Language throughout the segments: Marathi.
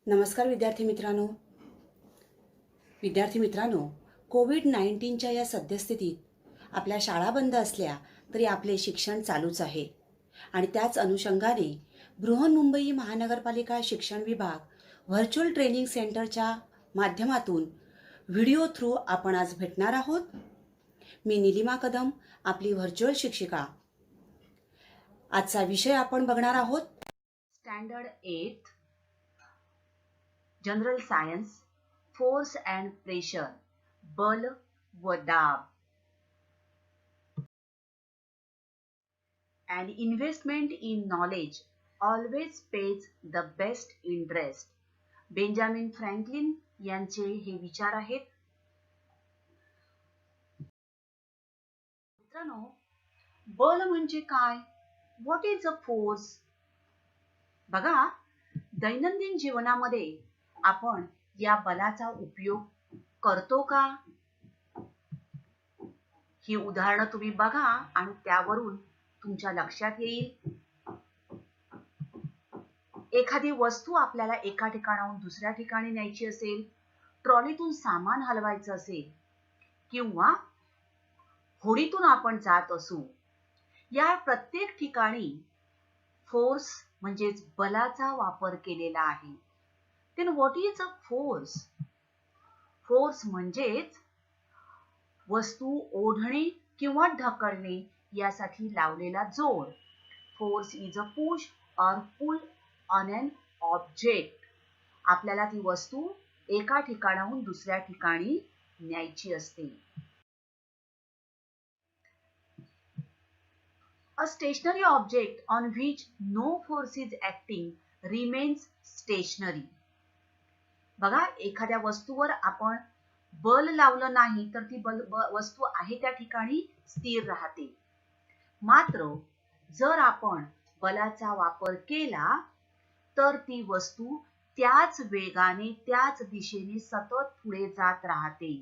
नमस्कार विद्यार्थी मित्रांनो, कोविड-19च्या या सद्यस्थितीत आपल्या शाळा बंद असल्या तरी आपले शिक्षण चालूच आहे आणि त्याच अनुषंगाने बृहन्मुंबई महानगरपालिका शिक्षण विभाग व्हर्च्युअल ट्रेनिंग सेंटरच्या माध्यमातून व्हिडिओ थ्रू आपण आज भेटणार आहोत. मी निलिमा कदम, आपली व्हर्च्युअल शिक्षिका. आजचा विषय आपण बघणार आहोत standard 8 general science, force and pressure, बल व दाब. An investment in knowledge always pays the best interest. Benjamin Franklin यांचे हे विचार आहेत. मित्रांनो, बल म्हणजे काय? What is a force? बघा, दैनंदिन जीवनामध्ये आपण या बलाचा उपयोग करतो का? ही उदाहरणं तुम्ही बघा आणि त्यावरून तुमच्या लक्षात येईल. एखादी वस्तू आपल्याला एका ठिकाणाहून दुसऱ्या ठिकाणी न्यायची असेल, ट्रॉलीतून सामान हलवायचं असेल किंवा होडीतून आपण जात असू, या प्रत्येक ठिकाणी फोर्स म्हणजेच बलाचा वापर केलेला आहे. then what is a force? Force म्हणजेच वस्तू ओढणे किंवा ढकलणे यासाठी लावलेला जोर. फोर्स इज अ पुश और पुल ऑन एन ऑब्जेक्ट. आपल्याला ती वस्तू एका ठिकाणाहून दुसऱ्या ठिकाणी न्यायची असते. A stationary object on which no force is acting remains stationary. बघा, एखाद्या वस्तूवर आपण बल लावलं नाही तर ती वस्तू आहे त्या ठिकाणी स्थिर राहते. मात्र जर आपण बलाचा वापर केला तर ती वस्तू त्याच वेगाने त्याच दिशेने सतत पुढे जात राहते.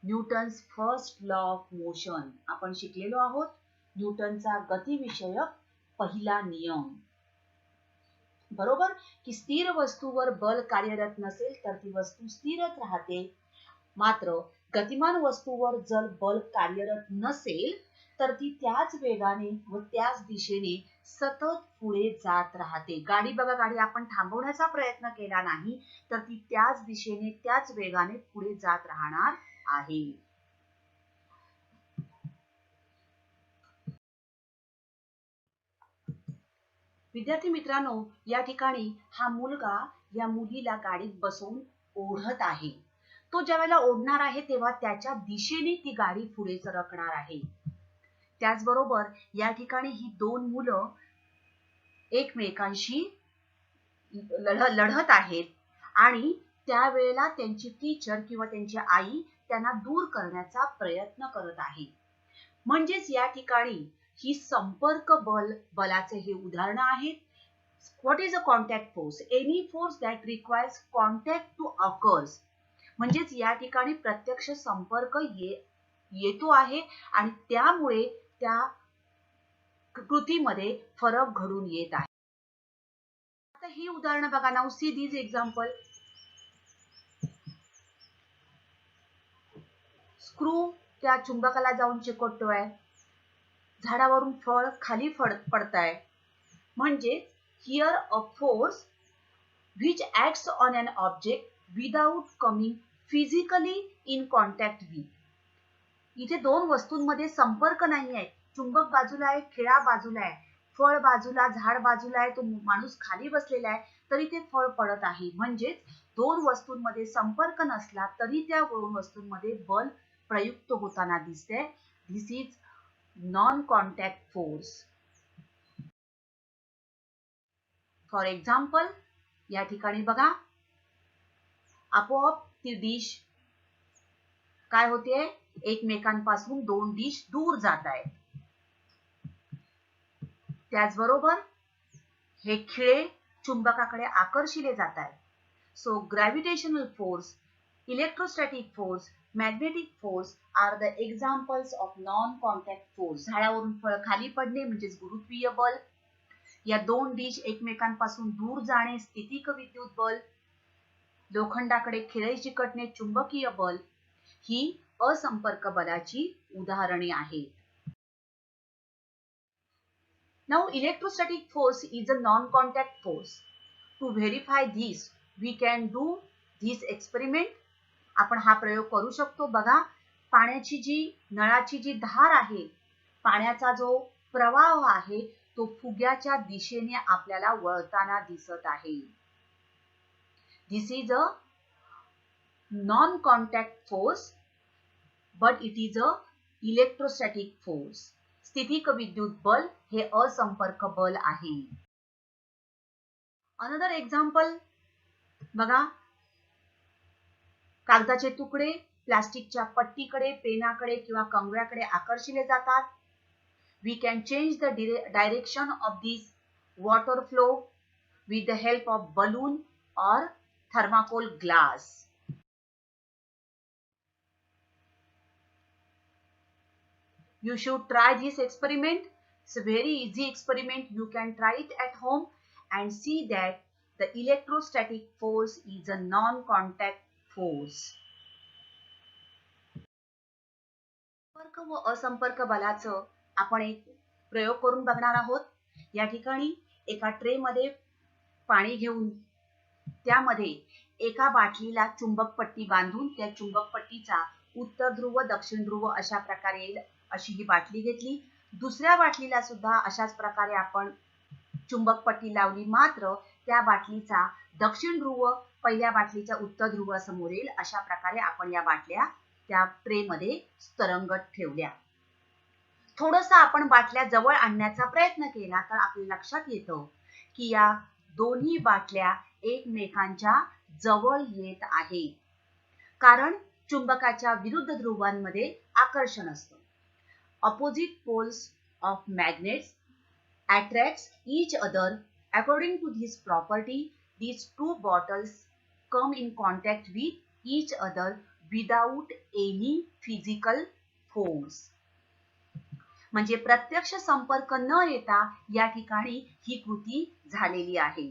Newton's first law of motion आपण शिकलेलो आहोत. न्यूटनचा गतिविषयक पहिला नियम. बरोबर की स्थिर वस्तूवर बल कार्यरत नसेल तर ती वस्तू स्थिरच राहते. मात्र गतिमान वस्तूवर जर बल कार्यरत नसेल तर ती त्याच वेगाने व त्याच दिशेने सतत पुढे जात राहते. गाडी बघा, गाडी आपण थांबवण्याचा प्रयत्न केला नाही तर ती त्याच दिशेने त्याच वेगाने पुढे जात राहणार आहे. विद्यार्थी मित्रांनो, या ठिकाणी हा मुलगा या मुलीला गाडीत बसवून ओढत आहे. तो ज्यावेळेला ओढणार आहे तेव्हा त्याच्या दिशेने ती गाडी पुढे सरकणार आहे. त्याचबरोबर या ठिकाणी ही दोन मुलं एकमेकांशी लढत आहेत आणि त्यावेळेला त्यांची टीचर किंवा त्यांची आई त्यांना दूर करण्याचा प्रयत्न करत आहे. म्हणजेच या ठिकाणी ही संपर्क बलाचे हे उदाहरण आहेत. What is a contact force? Any force that requires contact to occurs. म्हणजेच या ठिकाणी प्रत्यक्ष संपर्क येतो आहे आणि त्यामुळे त्या कृतीमध्ये फरक घडून येत आहे. आता ही उदाहरणं बघा. Now see these example. Screw त्या चुंबकाला जाऊन चिकटतोय. झाडावरून फळ खाली पडताय. म्हणजे here a force which acts on an object without coming physically in contact with. इथे दोन वस्तूंमध्ये संपर्क नाही आहे. चुंबक बाजूला आहे, खिळा बाजूला आहे, फळ बाजूला, झाड बाजूला आहे, तो माणूस खाली बसलेला आहे तरी ते फळ पडत आहे. म्हणजेच दोन वस्तूंमध्ये संपर्क नसला तरी त्या दोन वस्तूंमध्ये बल प्रयुक्त होताना दिसते. This is non contact force. For example, या ठिकाणी बघा, आपोआप ती डिश काय होते? एकमेकांपासून दोन डिश दूर जात आहेत. त्याचबरोबर हे खिळे चुंबकाकडे आकर्षिले जात आहेत. So gravitational force, electrostatic force, magnetic force are the examples of non contact force. झाडावरून फळ खाली पडणे म्हणजेच गुरुत्वीय बल. या दोन डिश एकमेकांपासून दूर जाणे स्थितिक विद्युत बल. लोखंडाकडे खिळे चिकटणे, चुंबकीय बल ही असंपर्क बलाची उदाहरणे आहेत. Now electrostatic force is a non-contact force. To verify this, we can do this experiment. आपण हा प्रयोग करू शकतो. बघा, पाण्याची जी नळाची जी धार आहे, पाण्याचा जो प्रवाह आहे तो फुग्याच्या दिशेने आपल्याला वळताना दिसत आहे. This is a non-contact force, but it is a electrostatic force. स्थितिक विद्युत बल हे असंपर्क बल आहे. अनदर एक्झाम्पल बघा, कागदाचे तुकडे प्लास्टिकच्या पट्टीकडे, पेनाकडे किंवा कंगव्याकडे आकर्षिले जातात. We can change the direction of this water flow with the help of balloon or thermocol glass. You should try this experiment. It's a very easy experiment. You can try it at home and see that the electrostatic force is a non-contact force. संपर्क व असंपर्क बलाचं आपण एक प्रयोग करून बघणार आहोत. या ठिकाणी एका ट्रे मध्ये पाणी घेऊन त्यामध्ये एका बाटलीला चुंबक पट्टी बांधून त्या चुंबक पट्टीचा उत्तर ध्रुव दक्षिण ध्रुव अशा प्रकारे येईल अशी ही बाटली घेतली. दुसऱ्या बाटलीला सुद्धा अशाच प्रकारे आपण चुंबक पट्टी लावली, मात्र त्या बाटलीचा दक्षिण ध्रुव पहिल्या बाटलीच्या उत्तर ध्रुवासमोर येईल अशा प्रकारे आपण या बाटल्या त्या ट्रे मध्ये स्तरंगत ठेवल्या. थोडंसं आपण बाटल्या जवळ आणण्याचा प्रयत्न केला तर आपल्या लक्षात येतं की या दोन्ही बाटल्या एकमेकांच्या जवळ येत आहे, कारण चुंबकाच्या विरुद्ध ध्रुवांमध्ये आकर्षण असतं. Opposite poles of magnets attracts each other. According to this property, these two bottles come in contact with each other without any physical force. म्हणजे प्रत्यक्ष संपर्क न येता या ठिकाणी ही कृती झालेली आहे.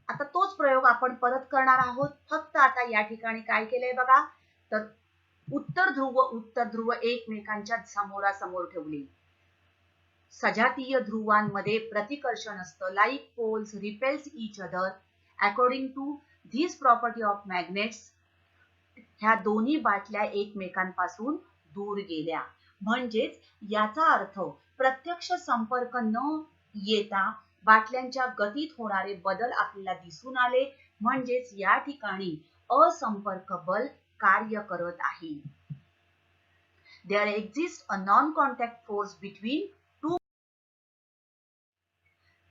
आता तोच प्रयोग आपण परत करणार आहोत. फक्त आता या ठिकाणी काय केलंय बघा, तर उत्तर ध्रुव एकमेकांच्या समोरासमोर ठेवले. सजातीय ध्रुवांमध्ये प्रतिकर्षण असतं. Like poles repels each other according to this property of magnets. ह्या दोन्ही बाटल्या एकमेकांपासून दूर गेल्या. म्हणजेच याचा अर्थ प्रत्यक्ष संपर्क न येता बाटल्यांच्या गतीत होणारे बदल आपल्याला दिसून आले. म्हणजेच या ठिकाणी असंपर्क बल कार्य करत आहे. There exists a non-contact force between two.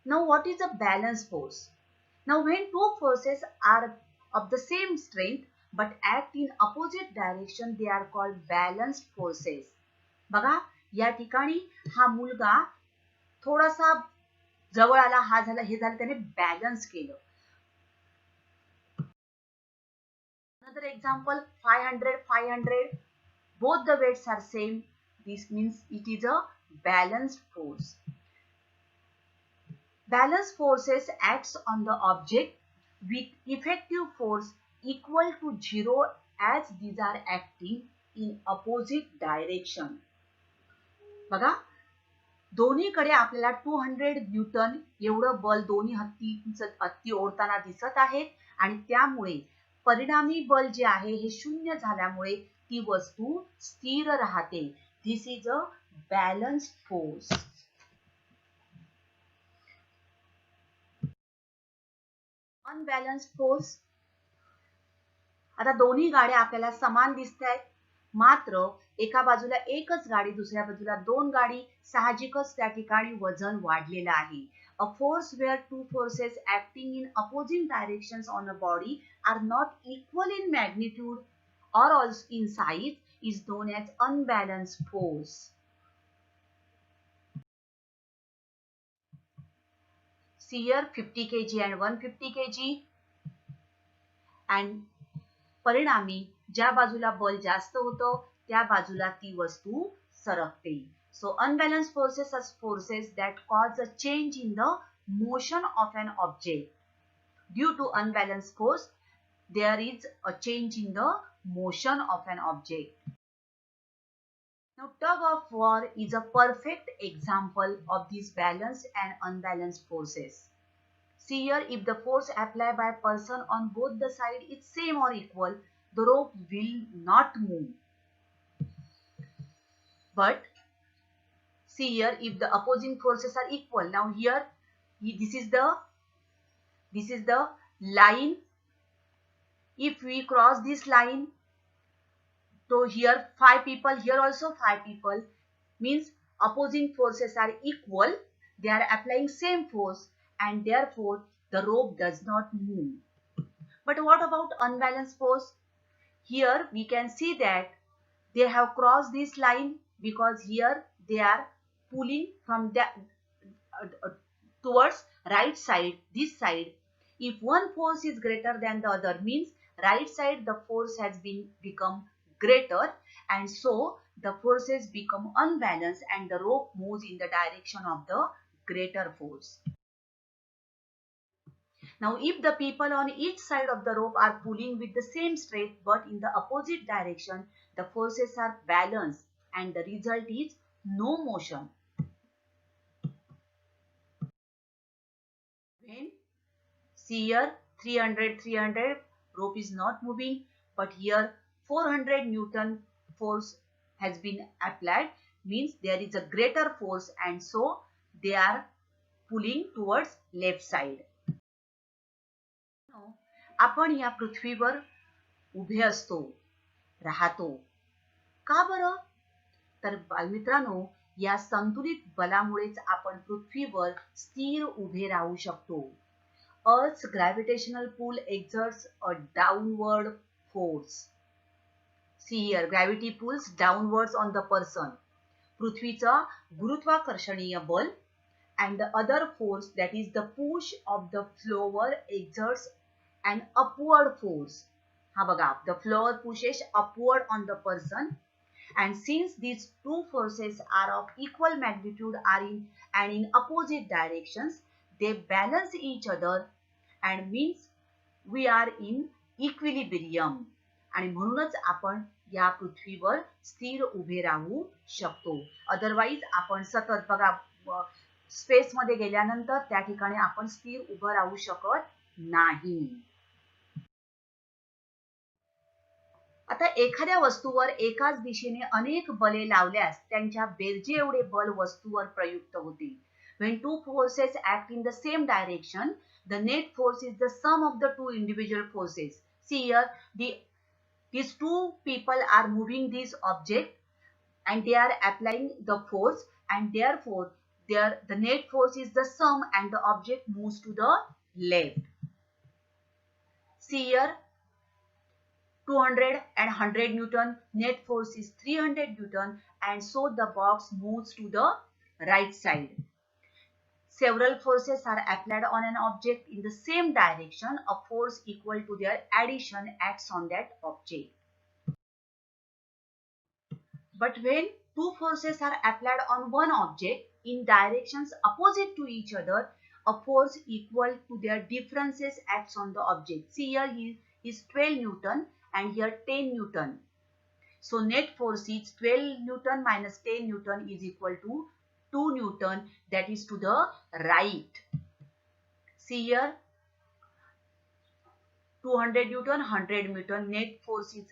Now what is a balance force? Now when two forces are of the same strength but act in opposite direction, they are called balanced forces. बघा, या ठिकाणी हा मुलगा थोडासा जवळ आला, हा झाला, हे झालं, त्याने बॅलन्स केलं. Another example, 500, both the weights are same. This means it is a balanced force. Balanced forces acts on the object with effective force equal to 0 as these are acting in opposite direction. बघा, दोन्हीकडे आपल्याला 200 न्यूटन एवढं बल दोन्ही हत्ती ओढताना दिसत आहे आणि त्यामुळे परिणामी बल जे आहे हे शून्य झाल्यामुळे ती वस्तू स्थिर राहते. This is a balanced force. Unbalanced force. आता दोन्ही गाड्या आपल्याला समान दिसतायत, मात्र एका बाजूला एकच गाडी, दुसऱ्या बाजूला दोन गाडी. साहजिकच त्या ठिकाणी वजन वाढलेलं आहे. A force where two forces acting in opposing directions on a body are not equal in magnitude or also in size is known as unbalanced force. See here 50 kg and 150 kg and परिणामी ज्या बाजूला बल जास्त होतं त्या बाजूला ती वस्तू सरकते. So unbalanced forces are forces that cause a change in the motion of an object. Due to unbalanced force, there is a change in the motion of an object. Now, tug of war is a perfect example of these balanced and unbalanced forces. See here, if the force applied by a person on both the sides is same or equal, the rope will not move. But see here, if the opposing forces are equal, now here, this is the line. If we cross this line, so here 5 people, here also 5 people, means opposing forces are equal, they are applying same force, and therefore the rope does not move. But what about unbalanced force? Here we can see that they have crossed this line because here they are pulling from the towards right side, this side. If one force is greater than the other, means right side the force has become greater, and so the forces become unbalanced and the rope moves in the direction of the greater force. Now, if the people on each side of the rope are pulling with the same strength but in the opposite direction, the forces are balanced and the result is no motion. When see here 300 rope is not moving, but here 400 Newton force has been applied, means there is a greater force and so they are pulling towards left side. आपण या पृथ्वीवर उभे असतो, राहतो. का बरं? तर बालमित्रांनो, या संतुलित बलामुळेच आपण पृथ्वीवर स्थिर उभे राहू शकतो. Earth's gravitational pull exerts a downward force. See here, gravity pulls downwards on the person. पृथ्वीचा गुरुत्वाकर्षणीय बल and the other force, that is the push of the flower, exerts an upward force. हा बघा, the flower pushes upward on the person, and since these two forces are of equal magnitude and in opposite directions, they balance each other and means we are in equilibrium. आणि म्हणूनच आपण या पृथ्वीवर स्थिर उभे राहू शकतो. अदरवाइज आपण सतत बघा स्पेस मध्ये गेल्यानंतर त्या ठिकाणी आपण स्थिर उभं राहू शकत नाही. आता एखाद्या वस्तूवर एकाच दिशेने अनेक बले लावल्यास त्यांच्या बेरजे एवढे बल वस्तूवर प्रयुक्त होते. When two forces act in the same direction, the net force is the sum of the two individual forces. See here, these two people are moving this object and they are applying the force, and therefore the net force is the sum and the object moves to the left. See here, 200 and 100 Newton, net force is 300 Newton, and so the box moves to the right side. Several forces are applied on an object in the same direction. A force equal to their addition acts on that object. But when two forces are applied on one object in directions opposite to each other, a force equal to their differences acts on the object. See here, is 12 Newton and here 10 Newton. So net force is 12 Newton minus 10 Newton is equal to 2 Newton, that is to the right. See here, 200 Newton, 100 Newton, net force is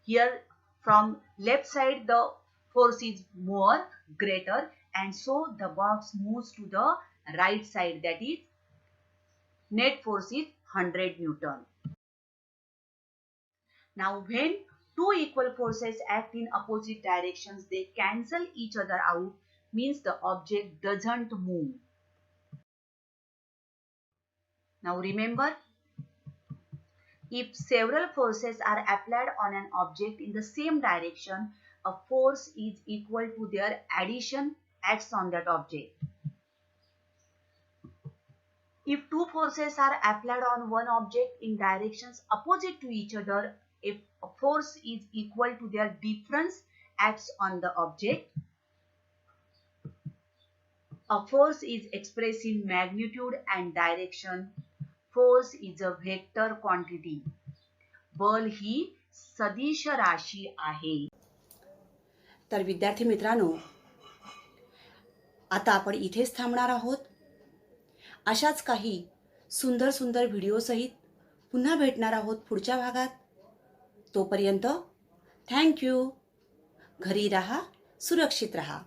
here from left side, the force is more greater, and so the box moves to the right side, that is net force is 100 Newton. Now when two equal forces act in opposite directions, they cancel each other out, means the object doesn't move. Now remember, if several forces are applied on an object in the same direction, a force is equal to their addition acts on that object. If two forces are applied on one object in directions opposite to each other, if a force is equal to their difference acts on the object. A force is expressed in magnitude and direction. Force is a vector quantity. बल ही सदिश राशी आहे. तर विद्यार्थी मित्रांनो, आता आपण इथेच थांबणार आहोत. अशाच काही सुंदर सुंदर व्हिडिओसहित पुन्हा भेटणार आहोत पुढच्या भागात. तोपर्यंत थँक्यू. घरी राहा, सुरक्षित राहा.